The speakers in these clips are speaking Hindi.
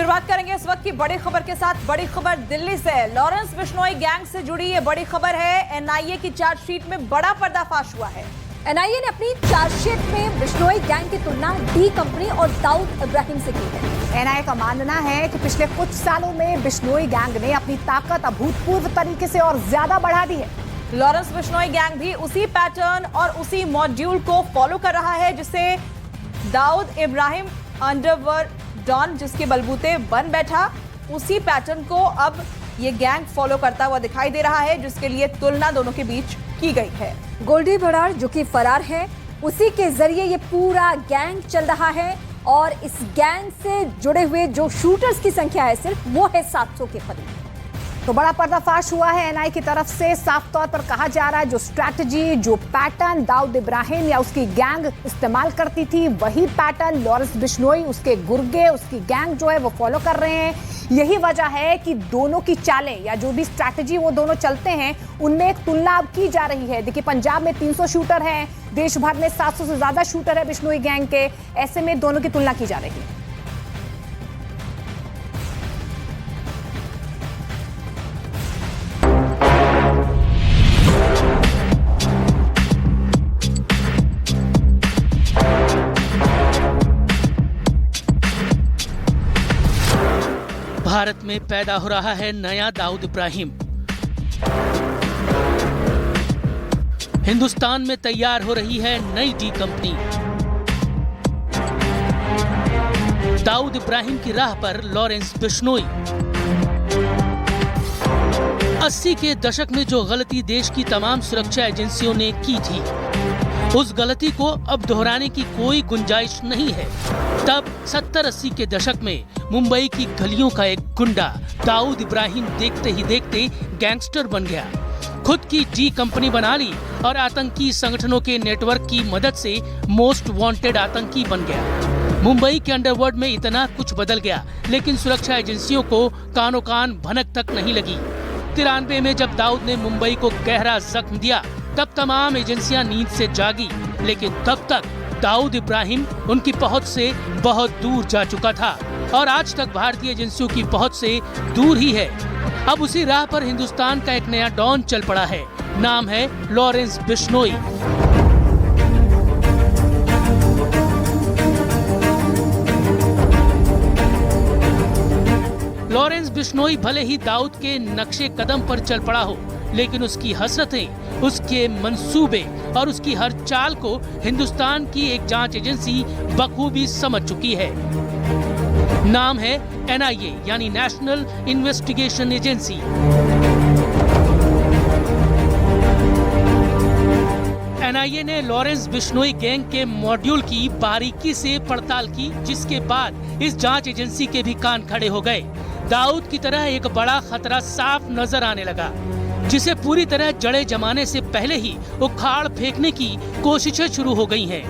शुरुआत करेंगे इस वक्त की बड़ी खबर के साथ। बड़ी खबर दिल्ली से। लॉरेंस बिश्नोई गैंग से जुड़ी ये बड़ी खबर है। एनआईए की चार्जशीट में बड़ा पर्दाफाश हुआ है। एनआईए ने अपनी चार्जशीट में बिश्नोई गैंग की तुलना डी कंपनी और दाऊद इब्राहिम से की है। एनआईए का मानना है कि पिछले कुछ सालों में बिश्नोई गैंग ने अपनी ताकत अभूतपूर्व तरीके से और ज्यादा बढ़ा दी है। लॉरेंस बिश्नोई गैंग भी उसी पैटर्न और उसी मॉड्यूल को फॉलो कर रहा है जिसे दाऊद इब्राहिम अंडरवर्ल्ड डॉन जिसके बलबूते बन बैठा, उसी पैटर्न को अब ये गैंग फॉलो करता हुआ दिखाई दे रहा है, जिसके लिए तुलना दोनों के बीच की गई है। गोल्डी बरार जो कि फरार है, उसी के जरिए ये पूरा गैंग चल रहा है और इस गैंग से जुड़े हुए जो शूटर्स की संख्या है सिर्फ वो है 700 के करीब। तो बड़ा पर्दाफाश हुआ है एनआईए की तरफ से। साफ तौर पर कहा जा रहा है जो स्ट्रैटेजी, जो पैटर्न दाऊद इब्राहिम या उसकी गैंग इस्तेमाल करती थी, वही पैटर्न लॉरेंस बिश्नोई, उसके गुर्गे, उसकी गैंग जो है वो फॉलो कर रहे हैं। यही वजह है कि दोनों की चालें या जो भी स्ट्रैटेजी वो दोनों चलते हैं उनमें एक तुलना अब की जा रही है। देखिए, पंजाब में 300 शूटर हैं, देश भर में 700 से ज्यादा शूटर है बिश्नोई गैंग के। ऐसे में दोनों की तुलना की जा रही है। भारत में पैदा हो रहा है नया दाऊद इब्राहिम। हिंदुस्तान में तैयार हो रही है नई डी कंपनी। दाऊद इब्राहिम की राह पर लॉरेंस बिश्नोई। 80 के दशक में जो गलती देश की तमाम सुरक्षा एजेंसियों ने की थी, उस गलती को अब दोहराने की कोई गुंजाइश नहीं है। तब 70-80 के दशक में मुंबई की गलियों का एक गुंडा दाऊद इब्राहिम देखते ही देखते गैंगस्टर बन गया। खुद की डी कंपनी बना ली और आतंकी संगठनों के नेटवर्क की मदद से मोस्ट वांटेड आतंकी बन गया। मुंबई के अंडरवर्ल्ड में इतना कुछ बदल गया, लेकिन सुरक्षा एजेंसियों को कानो कान भनक तक नहीं लगी। 93 में जब दाऊद ने मुंबई को गहरा जख्म दिया, तब तमाम एजेंसियां नींद से जागी, लेकिन तब तक दाऊद इब्राहिम उनकी पहुंच से बहुत दूर जा चुका था और आज तक भारतीय एजेंसियों की पहुंच से दूर ही है। अब उसी राह पर हिंदुस्तान का एक नया डॉन चल पड़ा है। नाम है लॉरेंस बिश्नोई। लॉरेंस बिश्नोई भले ही दाऊद के नक्शे कदम पर चल पड़ा हो, लेकिन उसकी हसरतें, उसके मंसूबे और उसकी हर चाल को हिंदुस्तान की एक जांच एजेंसी बखूबी समझ चुकी है। नाम है एनआईए यानी नेशनल इन्वेस्टिगेशन एजेंसी। एनआईए ने लॉरेंस बिश्नोई गैंग के मॉड्यूल की बारीकी से पड़ताल की, जिसके बाद इस जांच एजेंसी के भी कान खड़े हो गए। दाऊद की तरह एक बड़ा खतरा साफ नजर आने लगा, जिसे पूरी तरह जड़े जमाने से पहले ही उखाड़ फेंकने की कोशिशें शुरू हो गई हैं।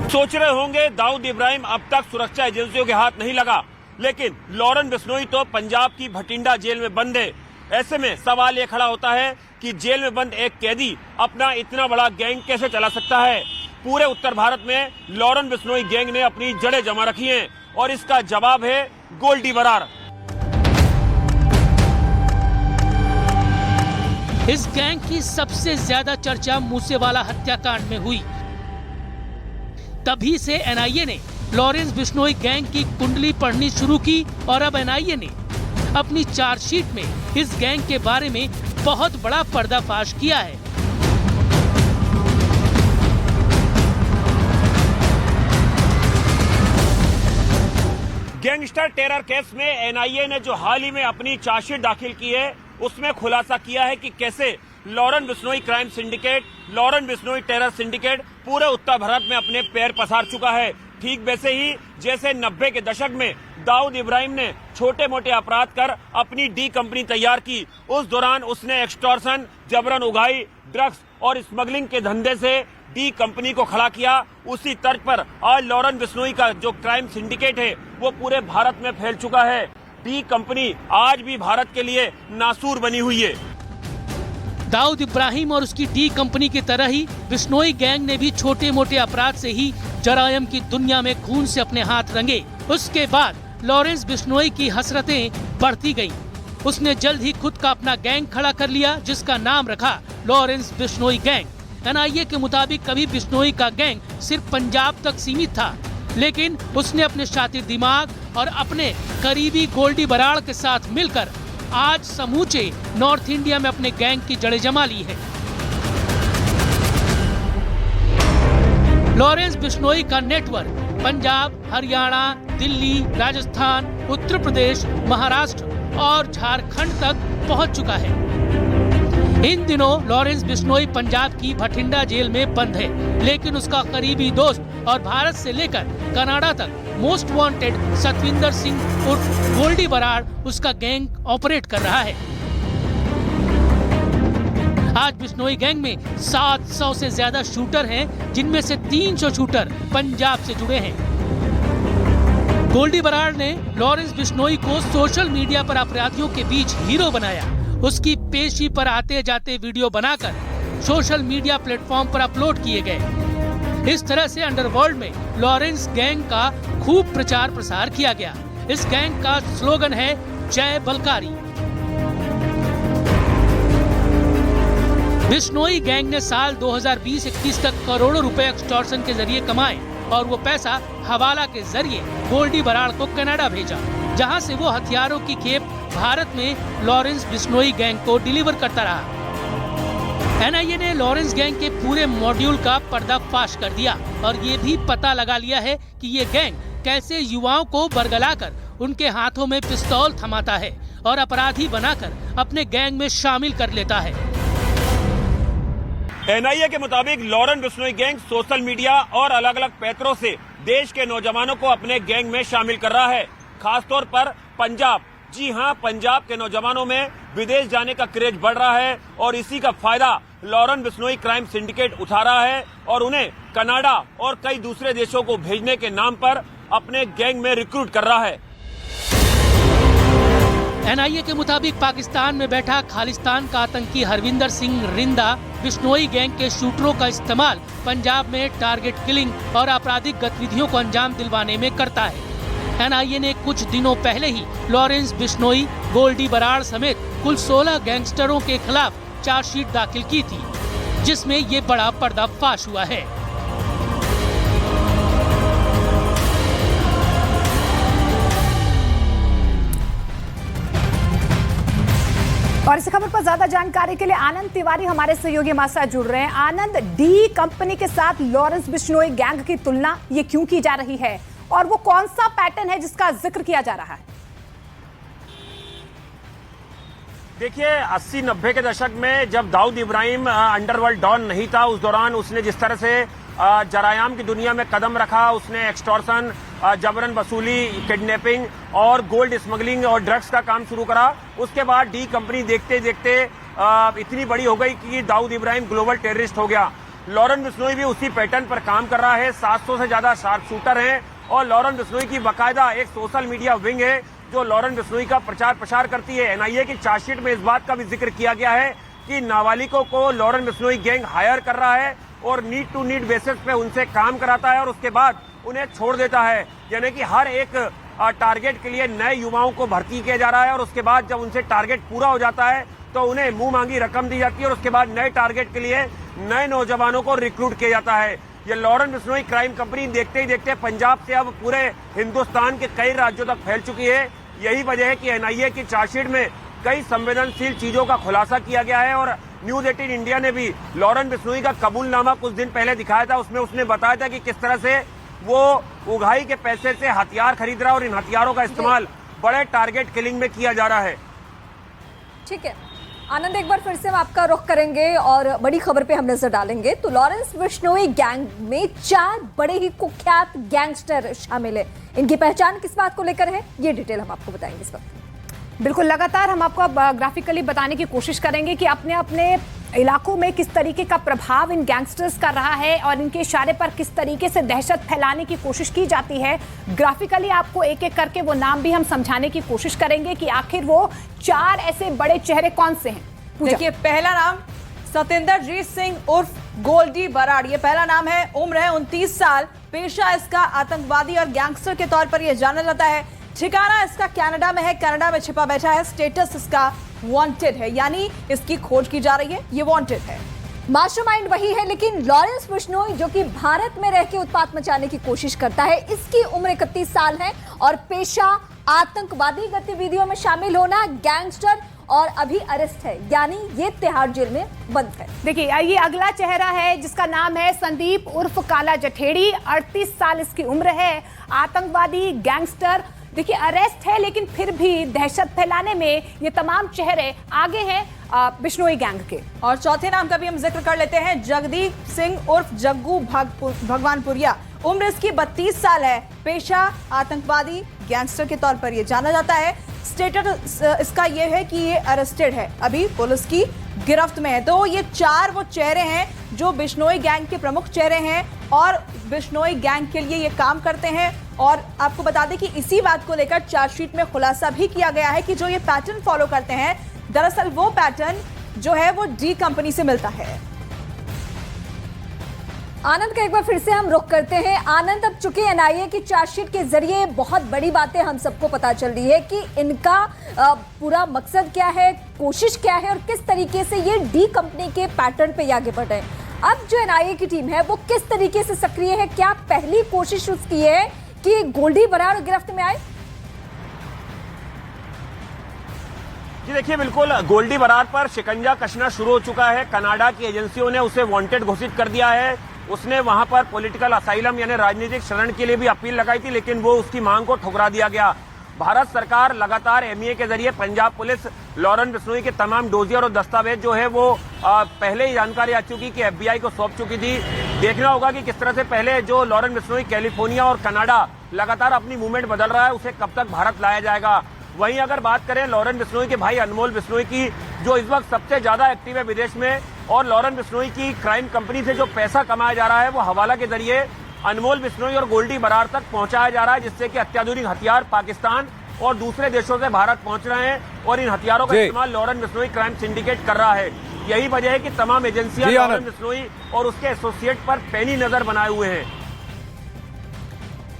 सोच रहे होंगे दाऊद इब्राहिम अब तक सुरक्षा एजेंसियों के हाथ नहीं लगा, लेकिन लॉरेंस बिश्नोई तो पंजाब की भटिंडा जेल में बंद है। ऐसे में सवाल ये खड़ा होता है कि जेल में बंद एक कैदी अपना इतना बड़ा गैंग कैसे चला सकता है। पूरे उत्तर भारत में लॉरेंस बिश्नोई गैंग ने अपनी जड़ें जमा रखी हैं और इसका जवाब है गोल्डी बरार। इस गैंग की सबसे ज्यादा चर्चा मूसेवाला हत्याकांड में हुई। तभी से एनआईए ने लॉरेंस बिश्नोई गैंग की कुंडली पढ़नी शुरू की और अब एनआईए ने अपनी चार्जशीट में इस गैंग के बारे में बहुत बड़ा पर्दाफाश किया है। गैंगस्टर टेरर केस में एनआईए ने जो हाल ही में अपनी चार्जशीट दाखिल की है, उसमें खुलासा किया है कि कैसे Lawrence Bishnoi crime syndicate, Lawrence Bishnoi terror syndicate पूरे उत्तर भारत में अपने पैर पसार चुका है। ठीक वैसे ही जैसे 90 के दशक में दाऊद इब्राहिम ने छोटे मोटे अपराध कर अपनी डी कंपनी तैयार की। उस दौरान उसने एक्सटॉर्शन, जबरन उगाई, ड्रग्स और स्मगलिंग के धंधे से डी कंपनी को खड़ा किया। उसी तर्ज पर आज लॉरेंस बिश्नोई का जो क्राइम सिंडिकेट है वो पूरे भारत में फैल चुका है। डी कंपनी आज भी भारत के लिए नासूर बनी हुई है। दाऊद इब्राहिम और उसकी डी कंपनी की तरह ही बिश्नोई गैंग ने भी छोटे मोटे अपराध से ही जरायम की दुनिया में खून से अपने हाथ रंगे। उसके बाद लॉरेंस बिश्नोई की हसरतें बढ़ती गईं। उसने जल्द ही खुद का अपना गैंग खड़ा कर लिया, जिसका नाम रखा लॉरेंस बिश्नोई गैंग। एनआईए के मुताबिक कभी बिश्नोई का गैंग सिर्फ पंजाब तक सीमित था, लेकिन उसने अपने शातिर दिमाग और अपने करीबी गोल्डी बराड़ के साथ मिलकर आज समूचे नॉर्थ इंडिया में अपने गैंग की जड़ें जमा ली है। लॉरेंस बिश्नोई का नेटवर्क पंजाब, हरियाणा, दिल्ली, राजस्थान, उत्तर प्रदेश, महाराष्ट्र और झारखंड तक पहुंच चुका है। इन दिनों लॉरेंस बिश्नोई पंजाब की भटिंडा जेल में बंद है, लेकिन उसका करीबी दोस्त और भारत से लेकर कनाडा तक मोस्ट वांटेड सतविंदर सिंह उर्फ गोल्डी बराड़ उसका गैंग ऑपरेट कर रहा है। आज बिश्नोई गैंग में 700 से ज्यादा शूटर हैं, जिनमें से 300 शूटर पंजाब से जुड़े हैं। गोल्डी बराड़ ने लॉरेंस बिश्नोई को सोशल मीडिया पर अपराधियों के बीच हीरो बनाया। उसकी पेशी पर आते जाते वीडियो बनाकर सोशल मीडिया प्लेटफॉर्म पर अपलोड किए गए। इस तरह से अंडरवर्ल्ड में लॉरेंस गैंग का खूब प्रचार प्रसार किया गया। इस गैंग का स्लोगन है जय बलकारी। बिश्नोई गैंग ने साल 2020-21 तक करोड़ों रुपए एक्सटॉर्शन के जरिए कमाए और वो पैसा हवाला के जरिए गोल्डी बराड़ को कनाडा भेजा, जहां से वो हथियारों की खेप भारत में लॉरेंस बिश्नोई गैंग को डिलीवर करता रहा। एनआईए ने लॉरेंस गैंग के पूरे मॉड्यूल का पर्दाफाश कर दिया और ये भी पता लगा लिया है कि ये गैंग कैसे युवाओं को बरगलाकर उनके हाथों में पिस्तौल थमाता है और अपराधी बनाकर अपने गैंग में शामिल कर लेता है। एनआईए के मुताबिक Lawrence Bishnoi gang social media और अलग अलग पैतरों से देश के नौजवानों को अपने गैंग में शामिल कर रहा है, खासतौर पर पंजाब। जी हां, पंजाब के नौजवानों में विदेश जाने का क्रेज बढ़ रहा है और इसी का फायदा लॉरेंस बिश्नोई क्राइम सिंडिकेट उठा रहा है और उन्हें कनाडा और कई दूसरे देशों को भेजने के नाम पर अपने गैंग में रिक्रूट कर रहा है। एनआईए के मुताबिक पाकिस्तान में बैठा खालिस्तान का आतंकी हरविंदर सिंह रिंदा बिश्नोई गैंग के शूटरों का इस्तेमाल पंजाब में टारगेट किलिंग और आपराधिक गतिविधियों को अंजाम दिलवाने में करता है। एनआईए ने कुछ दिनों पहले ही लॉरेंस बिश्नोई, गोल्डी बराड़ समेत कुल 16 गैंगस्टरों के खिलाफ चार्जशीट दाखिल की थी, जिसमें ये बड़ा पर्दाफाश हुआ है। और इस खबर पर ज्यादा जानकारी के लिए आनंद तिवारी हमारे सहयोगी हमारे साथ जुड़ रहे हैं। आनंद, डी कंपनी के साथ लॉरेंस बिश्नोई गैंग की तुलना ये क्यों की जा रही है और वो कौन सा पैटर्न है जिसका जिक्र किया जा रहा है? देखिए, 80-90 के दशक में जब दाऊद इब्राहिम अंडरवर्ल्ड डॉन नहीं था, उस दौरान उसने जिस तरह से जरायाम की दुनिया में कदम रखा, उसने एक्सटॉर्शन, जबरन वसूली, किडनैपिंग और गोल्ड स्मगलिंग और ड्रग्स का काम शुरू करा। उसके बाद डी कंपनी देखते देखते इतनी बड़ी हो गई कि दाऊद इब्राहिम ग्लोबल टेररिस्ट हो गया। लॉरेंस बिश्नोई भी उसी पैटर्न पर काम कर रहा है। 700 से ज्यादा शार्प शूटर हैं और लॉरेंस बिश्नोई की बाकायदा एक सोशल मीडिया विंग है जो लॉरेंस बिश्नोई का प्रचार प्रसार करती है। एनआईए की चार्जशीट में इस बात का भी जिक्र किया गया है कि नाबालिगों को लॉरेंस बिश्नोई गैंग हायर कर रहा है और नीड टू नीड बेसिस पे उनसे काम कराता है और उसके बाद उन्हें छोड़ देता है। यानी कि हर एक टारगेट के लिए नए युवाओं को भर्ती किया जा रहा है और उसके बाद जब उनसे टारगेट पूरा हो जाता है तो उन्हें मुंह मांगी रकम दी जाती है और उसके बाद नए टारगेट के लिए नए नौजवानों को रिक्रूट किया जाता है। ये लॉरेंस बिश्नोई क्राइम कंपनी देखते ही देखते पंजाब से अब पूरे हिंदुस्तान के कई राज्यों तक फैल चुकी है। यही वजह है कि एनआईए की चार्जशीट में कई संवेदनशील चीजों का खुलासा किया गया है और न्यूज 18 इंडिया ने भी लॉरेंस बिश्नोई का कबूलनामा कुछ दिन पहले दिखाया था। उसमें उसने बताया था कि किस तरह से वो उगाही के पैसे से हथियार खरीद रहा है और इन हथियारों का इस्तेमाल बड़े टारगेट किलिंग में किया जा रहा है। ठीक है आनंद, एक बार फिर से हम आपका रुख करेंगे और बड़ी खबर पे हम नजर डालेंगे। तो लॉरेंस बिश्नोई गैंग में 4 बड़े ही कुख्यात गैंगस्टर शामिल है। इनकी पहचान किस बात को लेकर है, ये डिटेल हम आपको बताएंगे इस वक्त। बिल्कुल, लगातार हम आपको ग्राफिकली बताने की कोशिश करेंगे कि अपने अपने इलाकों में किस तरीके का प्रभाव इन गैंगस्टर्स का रहा है और इनके इशारे पर किस तरीके से दहशत फैलाने की कोशिश की जाती है। ग्राफिकली आपको एक एक करके वो नाम भी हम समझाने की कोशिश करेंगे कि आखिर वो 4 ऐसे बड़े चेहरे कौन से हैं। देखिए, पहला नाम सतेंद्रजीत सिंह उर्फ गोल्डी बराड़, ये पहला नाम है। उम्र है 29 साल। पेशा इसका आतंकवादी और गैंगस्टर के तौर पर यह जाना जाता है। ठिकाना इसका कनाडा में है, कनाडा में छिपा बैठा है, स्टेटस इसका वांटेड है, यानी इसकी खोज की जा रही है, ये वांटेड है। मास्टरमाइंड वही है, लेकिन लॉरेंस बिश्नोई जो कि भारत में रह के उत्पात मचाने की कोशिश करता है, इसकी उम्र 31 साल है और पेशा आतंकवादी गतिविधियों में शामिल होना, गैंगस्टर, और अभी अरेस्ट है, यानी ये तिहाड़ जेल में बंद है। देखिए ये अगला चेहरा है जिसका नाम है संदीप उर्फ काला जठेड़ी। 38 साल इसकी उम्र है, आतंकवादी, गैंगस्टर। देखिए अरेस्ट है, लेकिन फिर भी दहशत फैलाने में ये तमाम चेहरे आगे हैं बिश्नोई गैंग के। और चौथे नाम का भी हम जिक्र कर लेते हैं, जगदीप सिंह उर्फ जग्गू भगवानपुरिया। उम्र इसकी 32 साल है, पेशा आतंकवादी, गैंगस्टर के तौर पर ये जाना जाता है। स्टेटस इसका ये है कि ये अरेस्टेड है, अभी पुलिस की गिरफ्त में है। तो ये चार वो चेहरे हैं जो बिश्नोई गैंग के प्रमुख चेहरे हैं और बिश्नोई गैंग के लिए ये काम करते हैं। और आपको बता दें कि इसी बात को लेकर चार्जशीट में खुलासा भी किया गया है कि जो ये पैटर्न फॉलो करते हैं, दरअसल वो पैटर्न जो है वो डी कंपनी से मिलता है। आनंद का एक बार फिर से हम रुख करते हैं। आनंद, अब चूंकि एनआईए की चार्जशीट के जरिए बहुत बड़ी बातें हम सबको पता चल रही है कि इनका पूरा मकसद क्या है, कोशिश क्या है और किस तरीके से ये डी कंपनी के पैटर्न पे आगे बढ़ रहे हैं। अब जो एनआईए की टीम है वो किस तरीके से सक्रिय है, क्या पहली कोशिश उसकी है कि गोल्डी बरार गिरफ्त में आए? जी देखिए, बिल्कुल गोल्डी बरार पर शिकंजा कसना शुरू हो चुका है। कनाडा की एजेंसियों ने उसे वांटेड घोषित कर दिया है। उसने वहां पर पॉलिटिकल असाइलम यानी राजनीतिक शरण के लिए भी अपील लगाई थी, लेकिन वो उसकी मांग को ठुकरा दिया गया। भारत सरकार लगातार एमईए के जरिए पंजाब पुलिस लॉरेंस बिश्नोई के तमाम डोजियर और दस्तावेज जो है वो पहले ही जानकारी आ चुकी कि एफबीआई को सौंप चुकी थी। देखना होगा कि किस तरह से पहले जो लॉरेंस बिश्नोई कैलिफोर्निया और कनाडा लगातार अपनी मूवमेंट बदल रहा है, उसे कब तक भारत लाया जाएगा। वहीं अगर बात करें लॉरेंस बिश्नोई के भाई अनमोल बिश्नोई की, जो इस वक्त सबसे ज्यादा एक्टिव है विदेश में, और लॉरेंस बिश्नोई की क्राइम कंपनी से जो पैसा कमाया जा रहा है वो हवाला के जरिए अनमोल बिश्नोई और गोल्डी बरार तक पहुंचाया जा रहा है, जिससे कि अत्याधुनिक हथियार पाकिस्तान और दूसरे देशों से भारत पहुंच रहे हैं और इन हथियारों का इस्तेमाल लॉरेंस बिश्नोई क्राइम सिंडिकेट कर रहा है। यही वजह है कि तमाम एजेंसियां लॉरेंस बिश्नोई और उसके एसोसिएट पर पैनी नजर बनाए हुए हैं।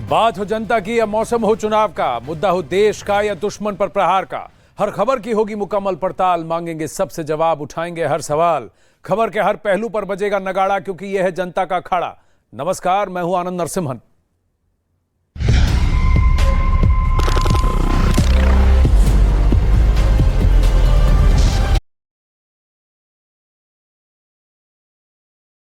बात हो जनता की या मौसम हो चुनाव का, मुद्दा हो देश का या दुश्मन पर प्रहार का, हर खबर की होगी मुकम्मल पड़ताल। मांगेंगे सबसे जवाब, उठाएंगे हर सवाल। खबर के हर पहलू पर बजेगा नगाड़ा, क्योंकि यह है जनता का अखाड़ा। नमस्कार, मैं हूं आनंद नरसिम्हन।